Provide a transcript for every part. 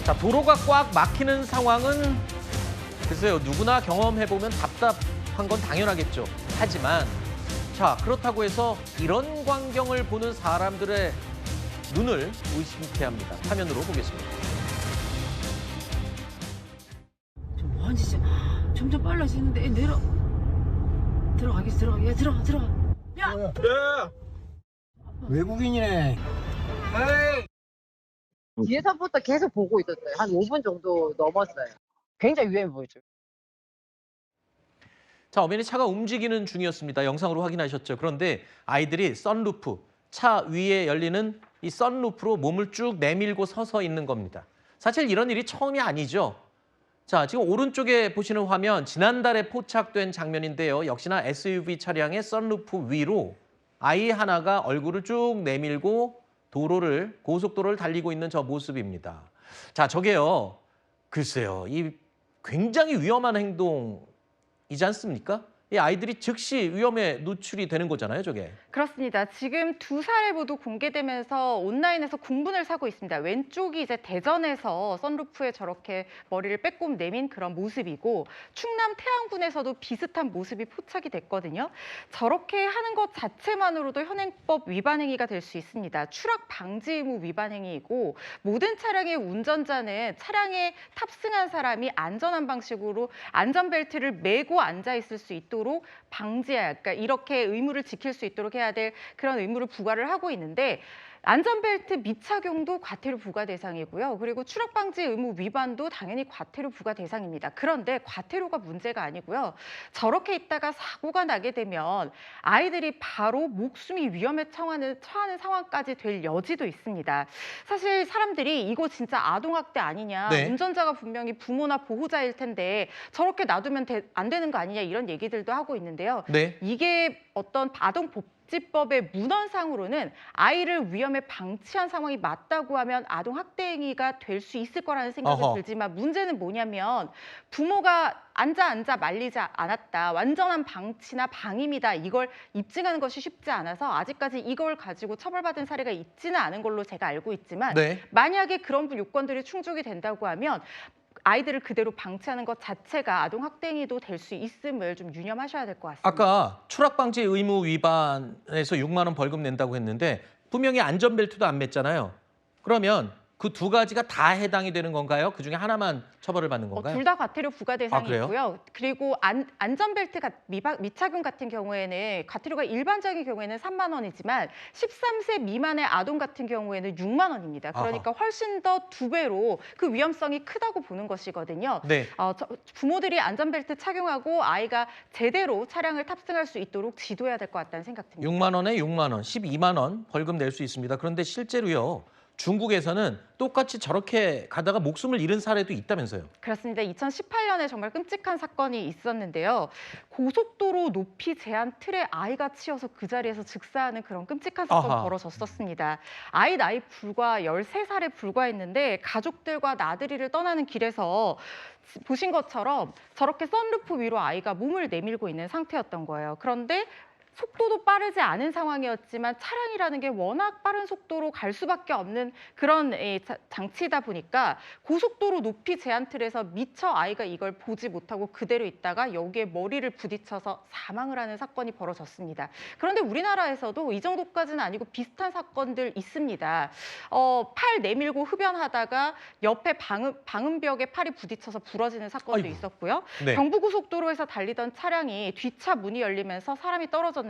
자, 도로가 꽉 막히는 상황은 글쎄요, 누구나 경험해보면 답답한 건 당연하겠죠. 하지만 자, 그렇다고 해서 이런 광경을 보는 사람들의 눈을 의심케 합니다. 화면으로 보겠습니다. 좀 뭐한 짓이야. 점점 빨라지는데 들어가겠어. 들어가. 야, 들어가. 야! 야! 외국인이네. 뒤에서부터 계속 보고 있었어요. 한 5분 정도 넘었어요. 굉장히 위험해 보이죠. 자, 엄연히 차가 움직이는 중이었습니다. 영상으로 확인하셨죠. 그런데 아이들이 선루프, 차 위에 열리는 이 선루프로 몸을 쭉 내밀고 서서 있는 겁니다. 사실 이런 일이 처음이 아니죠. 자, 지금 오른쪽에 보시는 화면, 지난달에 포착된 장면인데요. 역시나 SUV 차량의 선루프 위로 아이 하나가 얼굴을 쭉 내밀고 고속도로를 달리고 있는 저 모습입니다. 자, 저게요. 글쎄요. 이 굉장히 위험한 행동이지 않습니까? 이 아이들이 즉시 위험에 노출이 되는 거잖아요, 저게. 그렇습니다. 지금 두 사례 모두 공개되면서 온라인에서 공분을 사고 있습니다. 왼쪽이 이제 대전에서 선루프에 저렇게 머리를 빼꼼 내민 그런 모습이고, 충남 태안군에서도 비슷한 모습이 포착이 됐거든요. 저렇게 하는 것 자체만으로도 현행법 위반 행위가 될 수 있습니다. 추락 방지 의무 위반 행위이고, 모든 차량의 운전자는 차량에 탑승한 사람이 안전한 방식으로 안전벨트를 매고 앉아 있을 수 있도록 그러니까 이렇게 의무를 지킬 수 있도록 해야 될 그런 의무를 부과를 하고 있는데, 안전벨트 미착용도 과태료 부과 대상이고요. 그리고 추락 방지 의무 위반도 당연히 과태료 부과 대상입니다. 그런데 과태료가 문제가 아니고요. 저렇게 있다가 사고가 나게 되면 아이들이 바로 목숨이 위험에 처하는 상황까지 될 여지도 있습니다. 사실 사람들이 이거 진짜 아동학대 아니냐, 네. 운전자가 분명히 부모나 보호자일 텐데 저렇게 놔두면 안 되는 거 아니냐, 이런 얘기들도 하고 있는데요. 네. 이게 어떤 아동복지법의 문헌상으로는 아이를 위험에 방치한 상황이 맞다고 하면 아동학대 행위가 될 수 있을 거라는 생각이 어허. 들지만, 문제는 뭐냐면 부모가 앉아 말리지 않았다, 완전한 방치나 방임이다, 이걸 입증하는 것이 쉽지 않아서 아직까지 이걸 가지고 처벌받은 사례가 있지는 않은 걸로 제가 알고 있지만, 네. 만약에 그런 요건들이 충족이 된다고 하면 아이들을 그대로 방치하는 것 자체가 아동학대행위도 될 수 있음을 좀 유념하셔야 될 것 같습니다. 아까 추락방지 의무 위반에서 6만 원 벌금 낸다고 했는데 분명히 안전벨트도 안 맸잖아요. 그러면 그 두 가지가 다 해당이 되는 건가요? 그중에 하나만 처벌을 받는 건가요? 둘 다 과태료 부과 대상이 그래요? 있고요. 그리고 안전벨트 미착용 같은 경우에는 과태료가 일반적인 경우에는 3만 원이지만 13세 미만의 아동 같은 경우에는 6만 원입니다. 그러니까 훨씬 더 2배로 그 위험성이 크다고 보는 것이거든요. 네. 부모들이 안전벨트 착용하고 아이가 제대로 차량을 탑승할 수 있도록 지도해야 될 것 같다는 생각 듭니다. 6만 원에 6만 원, 12만 원 벌금 낼 수 있습니다. 그런데 실제로요. 중국에서는 똑같이 저렇게 가다가 목숨을 잃은 사례도 있다면서요. 그렇습니다. 2018년에 정말 끔찍한 사건이 있었는데요. 고속도로 높이 제한 틀에 아이가 치여서 그 자리에서 즉사하는 그런 끔찍한 사건이 아하. 벌어졌었습니다. 아이 나이 불과 13살에 불과했는데 가족들과 나들이를 떠나는 길에서 보신 것처럼 저렇게 선루프 위로 아이가 몸을 내밀고 있는 상태였던 거예요. 그런데 속도도 빠르지 않은 상황이었지만 차량이라는 게 워낙 빠른 속도로 갈 수밖에 없는 그런 장치이다 보니까 고속도로 높이 제한 틀에서 미처 아이가 이걸 보지 못하고 그대로 있다가 여기에 머리를 부딪혀서 사망을 하는 사건이 벌어졌습니다. 그런데 우리나라에서도 이 정도까지는 아니고 비슷한 사건들 있습니다. 팔 내밀고 흡연하다가 옆에 방음벽에 팔이 부딪혀서 부러지는 사건도 아이고. 있었고요. 네. 경부고속도로에서 달리던 차량이 뒷차 문이 열리면서 사람이 떨어졌는데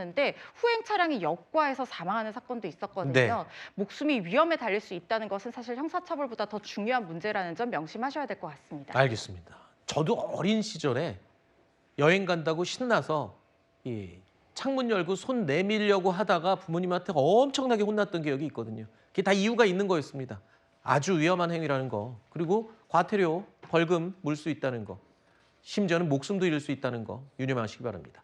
후행 차량이 역과해서 사망하는 사건도 있었거든요. 네. 목숨이 위험에 달릴 수 있다는 것은 사실 형사처벌보다 더 중요한 문제라는 점 명심하셔야 될 것 같습니다. 알겠습니다. 저도 어린 시절에 여행 간다고 신나서 이 창문 열고 손 내밀려고 하다가 부모님한테 엄청나게 혼났던 기억이 있거든요. 그게 다 이유가 있는 거였습니다. 아주 위험한 행위라는 거, 그리고 과태료, 벌금 물 수 있다는 거, 심지어는 목숨도 잃을 수 있다는 거 유념하시기 바랍니다.